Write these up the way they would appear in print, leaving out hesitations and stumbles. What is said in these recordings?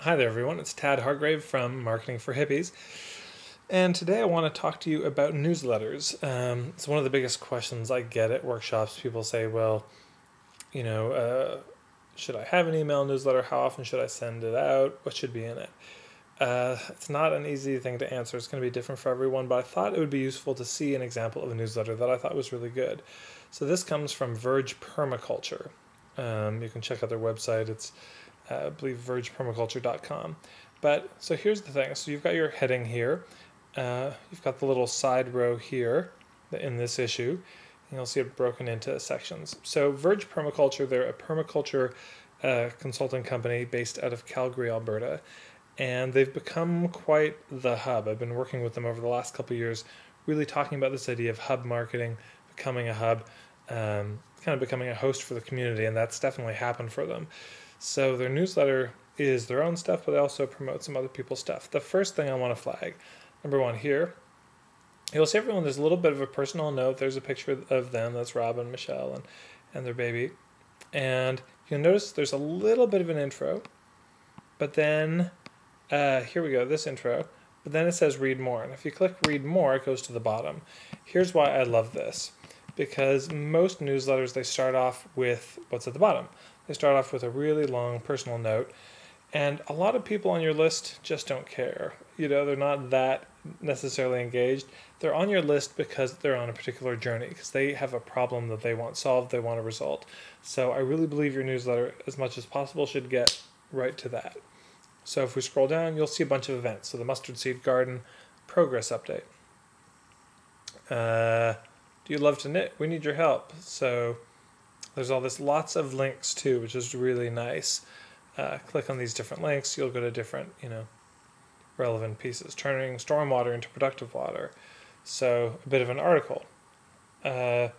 Hi there, everyone. It's Tad Hargrave from Marketing for Hippies. And today I want to talk to you about newsletters. It's one of the biggest questions I get at workshops. People say, well, should I have an email newsletter? How often should I send it out? What should be in it? It's not an easy thing to answer. It's going to be different for everyone, but I thought it would be useful to see an example of a newsletter that I thought was really good. So this comes from Verge Permaculture. You can check out their website. It's I believe vergepermaculture.com. But so here's the thing. So you've got your heading here. You've got the little side row here in this issue. And you'll see it broken into sections. So Verge Permaculture, they're a permaculture consulting company based out of Calgary, Alberta. And they've become quite the hub. I've been working with them over the last couple of years, really talking about this idea of hub marketing, becoming a hub, kind of becoming a host for the community. And that's definitely happened for them. So their newsletter is their own stuff, but they also promote some other people's stuff. The first thing I want to flag, number one here, you'll see everyone, there's a little bit of a personal note. There's a picture of them. That's Rob and Michelle and their baby. And you'll notice there's a little bit of an intro, but then, here we go, this intro, but then it says read more. And if you click read more, it goes to the bottom. Here's why I love this, because most newsletters, they start off with what's at the bottom. They start off with a really long personal note, and a lot of people on your list just don't care. They're not that necessarily engaged. They're on your list because they're on a particular journey, because they have a problem that they want solved, they want a result. So I really believe your newsletter, as much as possible, should get right to that. So if we scroll down, you'll see a bunch of events. So the Mustard Seed Garden progress update. Do you love to knit? We need your help. So there's lots of links too, which is really nice. Click on these different links, you'll go to different, relevant pieces. Turning stormwater into productive water. So a bit of an article. A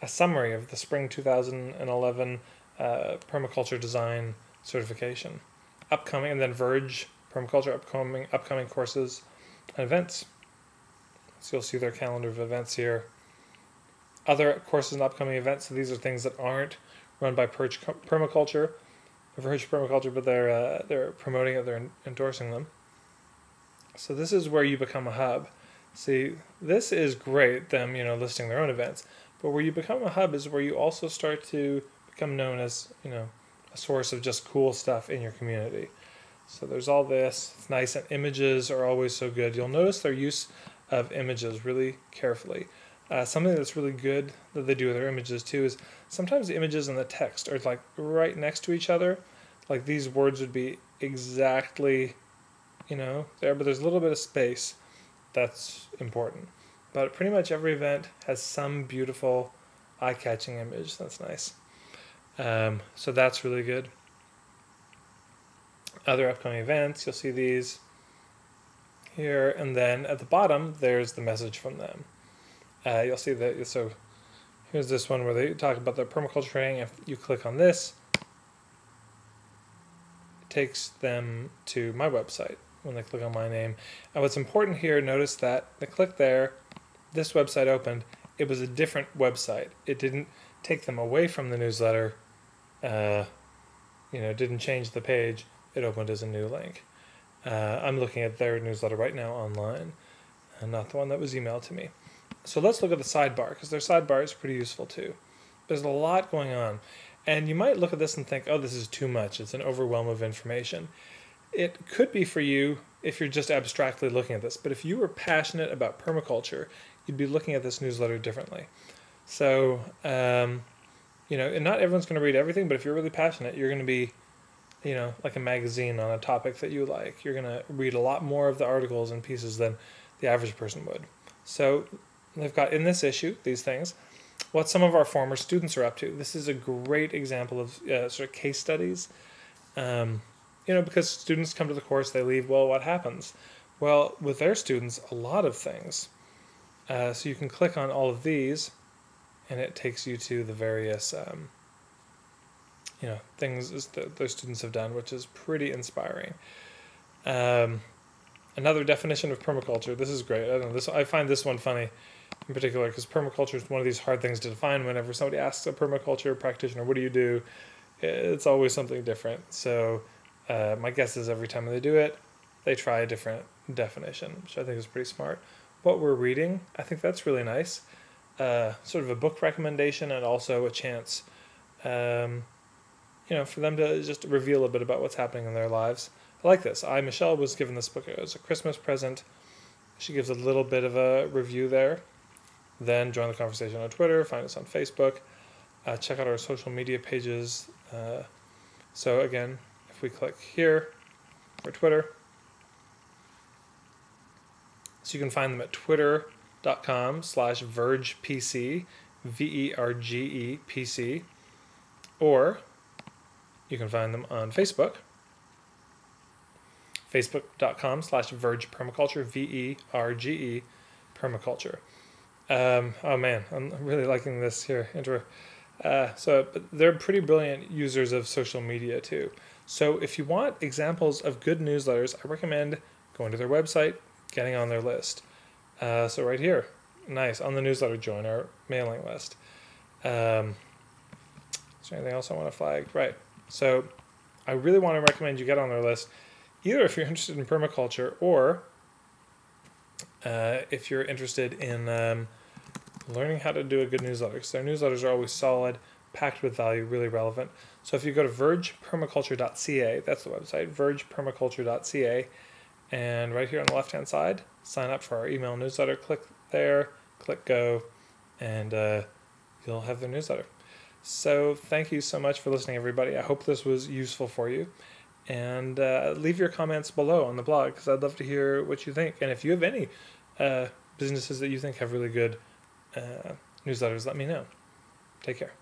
summary of the spring 2011 permaculture design certification. Upcoming, and then Verge Permaculture, upcoming courses and events. So you'll see their calendar of events here. Other courses and upcoming events, so these are things that aren't run by Verge Permaculture, but they're promoting it, they're endorsing them. So this is where you become a hub. See, this is great, them listing their own events, but where you become a hub is where you also start to become known as a source of just cool stuff in your community. So there's all this. It's nice, and images are always so good. You'll notice their use of images really carefully. Something that's really good that they do with their images too is sometimes the images and the text are like right next to each other. Like these words would be exactly, there, but there's a little bit of space. That's important. But pretty much every event has some beautiful, eye-catching image. That's nice. So that's really good. Other upcoming events, you'll see these here, and then at the bottom, there's the message from them. You'll see that, so here's this one where they talk about their permaculture training. If you click on this, it takes them to my website when they click on my name. And what's important here, notice that they click there, this website opened, it was a different website. It didn't take them away from the newsletter, didn't change the page, it opened as a new link. I'm looking at their newsletter right now online, and not the one that was emailed to me. So let's look at the sidebar, because their sidebar is pretty useful too. There's a lot going on. And you might look at this and think, oh, this is too much. It's an overwhelm of information. It could be for you if you're just abstractly looking at this. But if you were passionate about permaculture, you'd be looking at this newsletter differently. So, and not everyone's going to read everything, but if you're really passionate, you're going to be, like a magazine on a topic that you like. You're going to read a lot more of the articles and pieces than the average person would. So they've got in this issue, these things, what some of our former students are up to. This is a great example of sort of case studies. Because students come to the course, they leave, well, what happens? Well, with their students, a lot of things. So you can click on all of these, and it takes you to the various, things that those students have done, which is pretty inspiring. Another definition of permaculture. This is great. I find this one funny in particular because permaculture is one of these hard things to define. Whenever somebody asks a permaculture practitioner, what do you do? It's always something different. So My guess is every time they do it, they try a different definition, which I think is pretty smart. What we're reading, I think that's really nice. Sort of a book recommendation and also a chance, for them to just reveal a bit about what's happening in their lives. I like this. Michelle was given this book as a Christmas present. She gives a little bit of a review there. Then join the conversation on Twitter, find us on Facebook, check out our social media pages. So again, if we click here for Twitter, so you can find them at twitter.com/vergepc, VERGEPC, or you can find them on Facebook, facebook.com/vergepermaculture, VERGE permaculture. Oh man, I'm really liking this here intro. But they're pretty brilliant users of social media too. So if you want examples of good newsletters, I recommend going to their website, getting on their list. So right here, nice, on the newsletter, join our mailing list. Is there anything else I want to flag? Right. So I really want to recommend you get on their list, either if you're interested in permaculture or if you're interested in learning how to do a good newsletter, because their newsletters are always solid, packed with value, really relevant. So if you go to vergepermaculture.ca, that's the website, vergepermaculture.ca, and right here on the left-hand side, sign up for our email newsletter. Click there, click go, and you'll have their newsletter. So thank you so much for listening, everybody. I hope this was useful for you. And leave your comments below on the blog, because I'd love to hear what you think. And if you have any businesses that you think have really good newsletters, let me know. Take care.